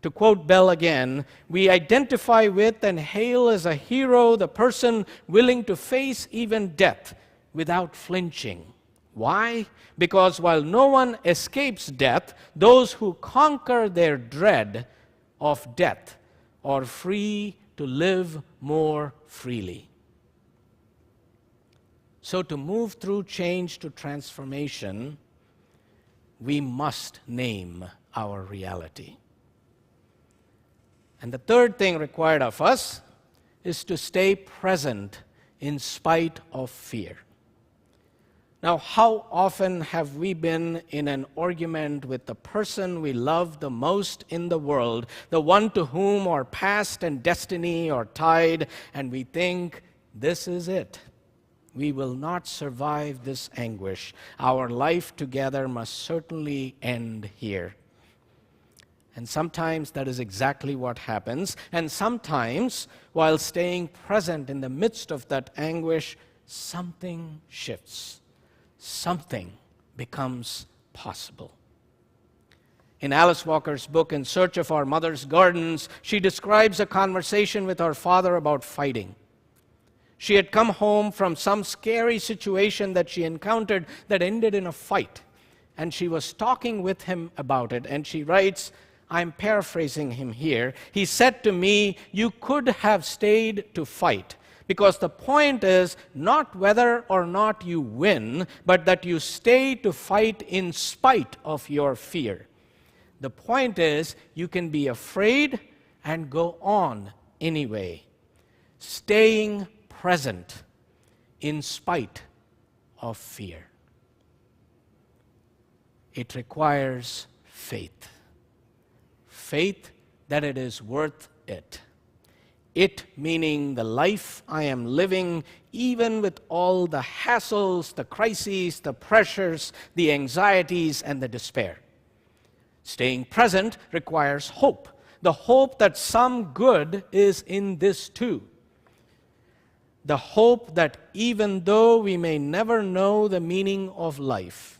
To quote Bell again, we identify with and hail as a hero the person willing to face even death without flinching. Why? Because while no one escapes death, those who conquer their dread of death are free to live more freely. So to move through change to transformation, we must name our reality. And the third thing required of us is to stay present in spite of fear. Now, how often have we been in an argument with the person we love the most in the world, the one to whom our past and destiny are tied, and we think, this is it. We will not survive this anguish. Our life together must certainly end here. And sometimes that is exactly what happens. And sometimes, while staying present in the midst of that anguish, something shifts. Something becomes possible. In Alice Walker's book, In Search of Our Mother's Gardens, she describes a conversation with her father about fighting. She had come home from some scary situation that she encountered that ended in a fight. And she was talking with him about it. And she writes, I'm paraphrasing him here. He said to me, you could have stayed to fight, because the point is not whether or not you win, but that you stay to fight in spite of your fear. The point is, you can be afraid and go on anyway, staying present in spite of fear. It requires faith. Faith that it is worth it. It meaning the life I am living, even with all the hassles, the crises, the pressures, the anxieties, and the despair. Staying present requires hope. The hope that some good is in this too. The hope that even though we may never know the meaning of life,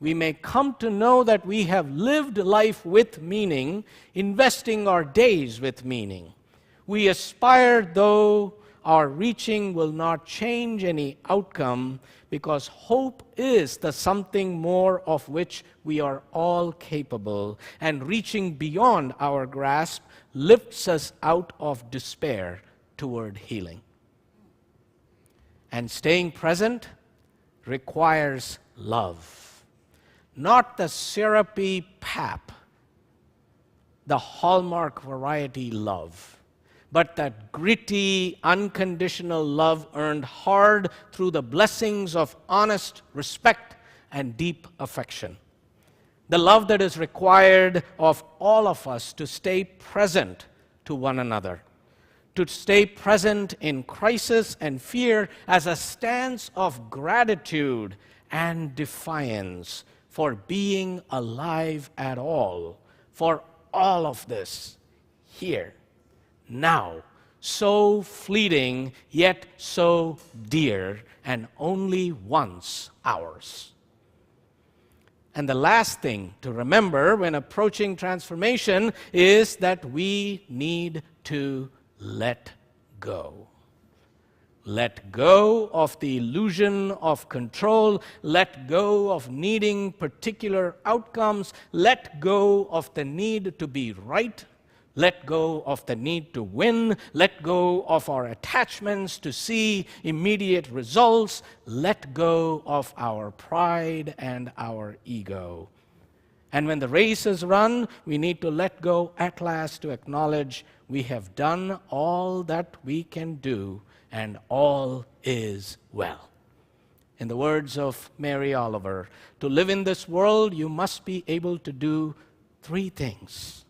we may come to know that we have lived life with meaning, investing our days with meaning. We aspire, though our reaching will not change any outcome, because hope is the something more of which we are all capable, and reaching beyond our grasp lifts us out of despair toward healing. And staying present requires love, not the syrupy pap, the Hallmark variety love, but that gritty, unconditional love earned hard through the blessings of honest respect and deep affection. The love that is required of all of us to stay present to one another, to stay present in crisis and fear as a stance of gratitude and defiance for being alive at all, for all of this here, now, so fleeting, yet so dear, and only once ours. And the last thing to remember when approaching transformation is that we need to let go. Let go of the illusion of control. Let go of needing particular outcomes. Let go of the need to be right. Let go of the need to win. Let go of our attachments to see immediate results. Let go of our pride and our ego. And when the race is run, we need to let go at last to acknowledge we have done all that we can do and all is well. In the words of Mary Oliver, to live in this world, you must be able to do three things.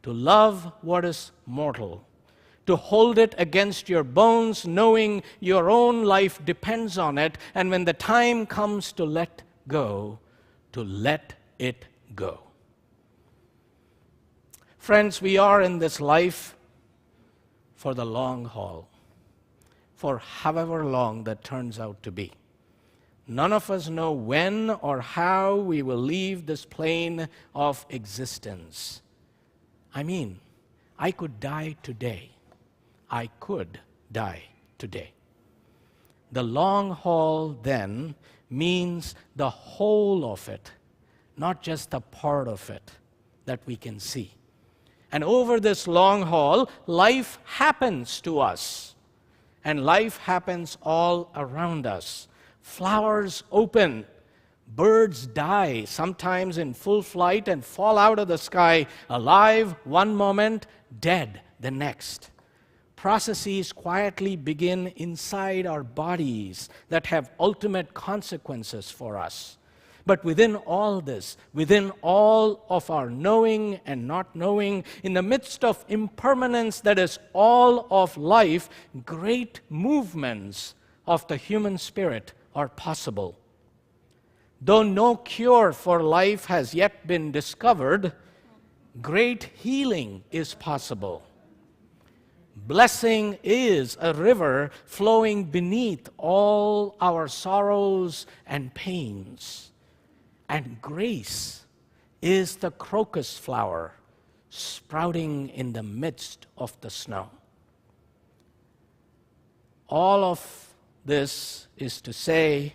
To love what is mortal, to hold it against your bones, knowing your own life depends on it, and when the time comes to let go, to let it go. Friends, we are in this life for the long haul, for however long that turns out to be. None of us know when or how we will leave this plane of existence. I mean, I could die today. I could die today. The long haul, then, means the whole of it, not just the part of it that we can see. And over this long haul, life happens to us. And life happens all around us. Flowers open. Birds die, sometimes in full flight, and fall out of the sky, alive one moment, dead the next. Processes quietly begin inside our bodies that have ultimate consequences for us. But within all this, within all of our knowing and not knowing, in the midst of impermanence that is all of life, great movements of the human spirit are possible. Though no cure for life has yet been discovered, great healing is possible. Blessing is a river flowing beneath all our sorrows and pains. And grace is the crocus flower sprouting in the midst of the snow. All of this is to say,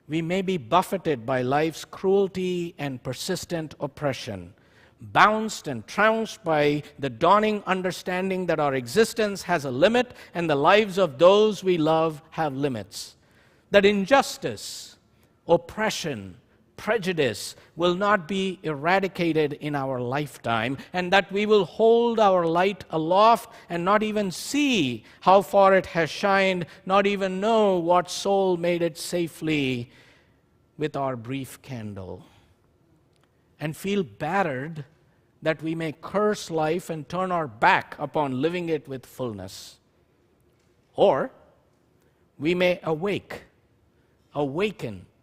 we may be buffeted by life's cruelty and persistent oppression, bounced and trounced by the dawning understanding that our existence has a limit and the lives of those we love have limits, that injustice, oppression, prejudice will not be eradicated in our lifetime, and that we will hold our light aloft and not even see how far it has shined, not even know what soul made it safely with our brief candle, and feel battered that we may curse life and turn our back upon living it with fullness. Or we may awaken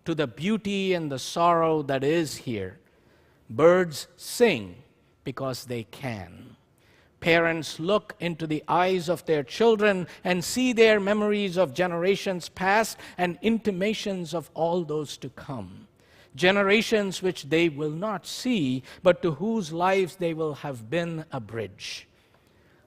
to the beauty and the sorrow that is here. Birds sing because they can. Parents look into the eyes of their children and see their memories of generations past and intimations of all those to come. Generations which they will not see, but to whose lives they will have been a bridge.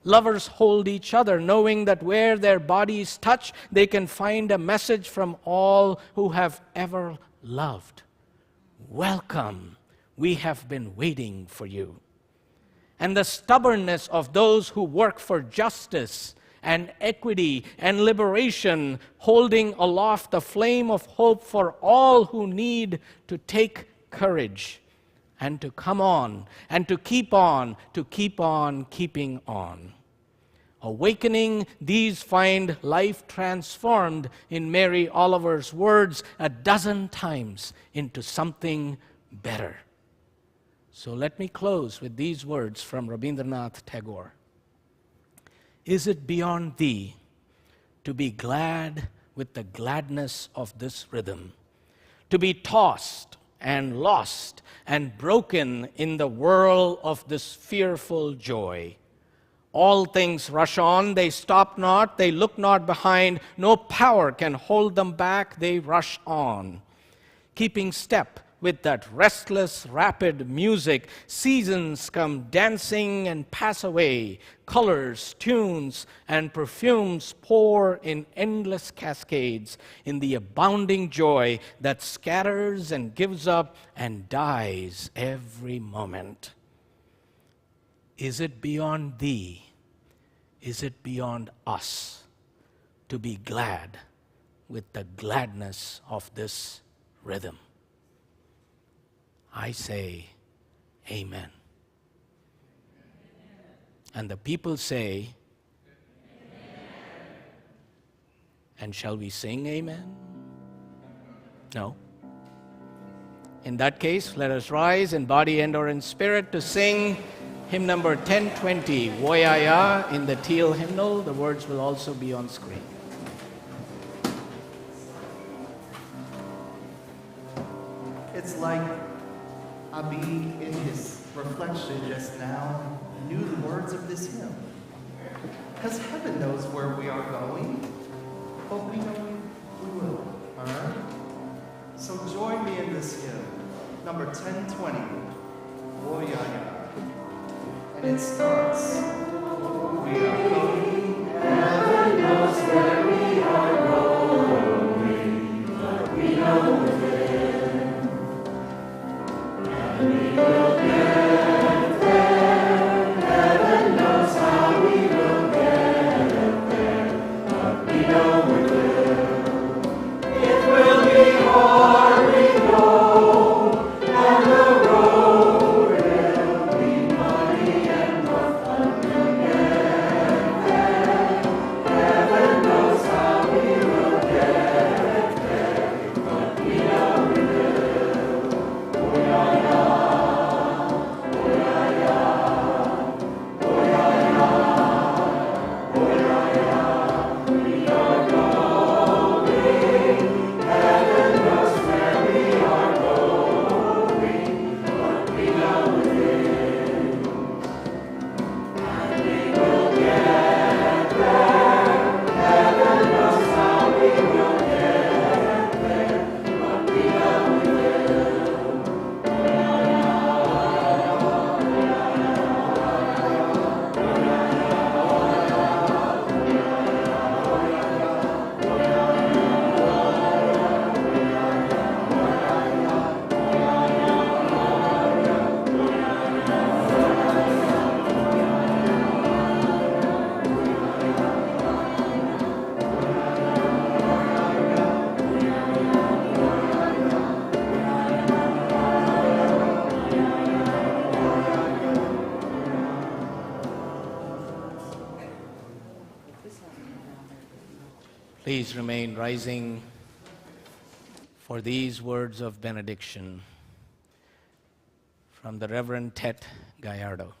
Lovers hold each other, knowing that where their bodies touch, they can find a message from all who have ever loved. Welcome, we have been waiting for you. And the stubbornness of those who work for justice and equity and liberation, holding aloft the flame of hope for all who need to take courage and to come on and to keep on keeping on. Awakening, these find life transformed, in Mary Oliver's words, 12 times into something better. So let me close with these words from Rabindranath Tagore. Is it beyond thee to be glad with the gladness of this rhythm, to be tossed and lost and broken in the whirl of this fearful joy? All things rush on, they stop not, they look not behind, no power can hold them back, they rush on. Keeping step with that restless, rapid music, seasons come dancing and pass away. Colors, tunes, and perfumes pour in endless cascades in the abounding joy that scatters and gives up and dies every moment. Is it beyond thee? Is it beyond us to be glad with the gladness of this rhythm? I say, Amen. And the people say, Amen. And shall we sing Amen? No. In that case, let us rise in body and or in spirit to sing hymn number 1020, Voyaya, in the teal hymnal. The words will also be on screen. It's like Abhi, in his reflection just now, knew the words of this hymn. Because heaven knows where we are going, but we know we will, all right? So join me in this hymn, number 1020, Voyaya. And it starts, we are going, heaven knows where we are going, but we know it. And we will get there, heaven knows how we will get there, but we know it will. It will be hard, we know, and the road will be muddy and rough. Please remain rising for these words of benediction from the Reverend Tet Gallardo.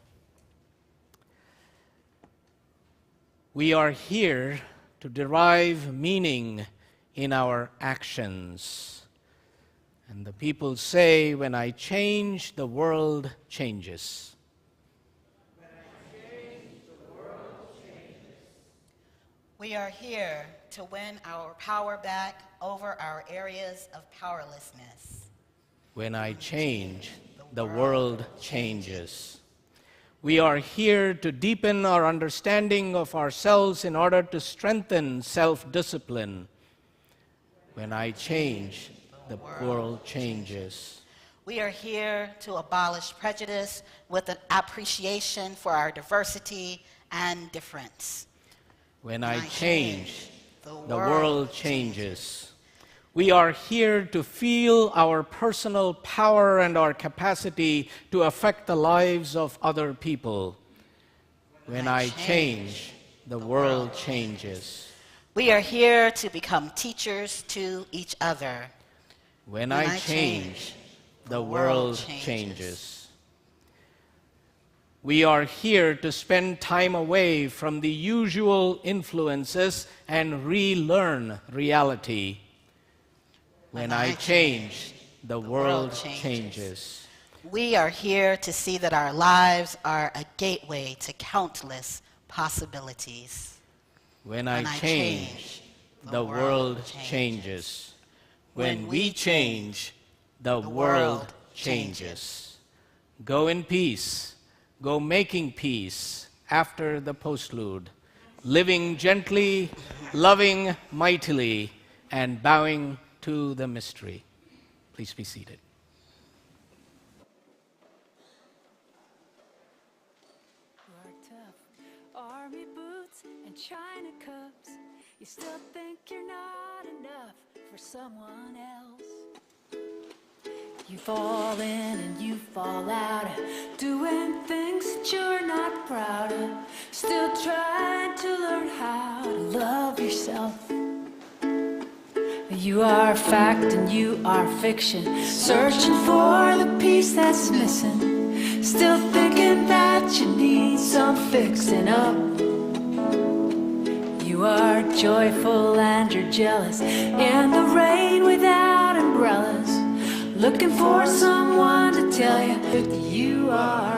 We are here to derive meaning in our actions. And the people say, when I change, the world changes. When I change, the world changes. We are here to win our power back over our areas of powerlessness. When I change, the world changes. We are here to deepen our understanding of ourselves in order to strengthen self-discipline. When I change, the world changes. We are here to abolish prejudice with an appreciation for our diversity and difference. When I change, the world changes. We are here to feel our personal power and our capacity to affect the lives of other people. When I change, the world changes. We are here to become teachers to each other. When I change, the world changes. We are here to spend time away from the usual influences and relearn reality. When I change, the world changes. We are here to see that our lives are a gateway to countless possibilities. When I change, the world changes. When we change, the world changes. Go in peace. Go making peace after the postlude, living gently, loving mightily, and bowing to the mystery. Please be seated. You are tough, army boots and china cups. You still think you're not enough for someone else. You fall in and you fall out of doing things that you're not proud of. Still trying to learn how to love yourself. You are fact and you are fiction, searching for the piece that's missing. Still thinking that you need some fixing up. You are joyful and you're jealous in the rain without umbrellas, looking for someone to tell you that you are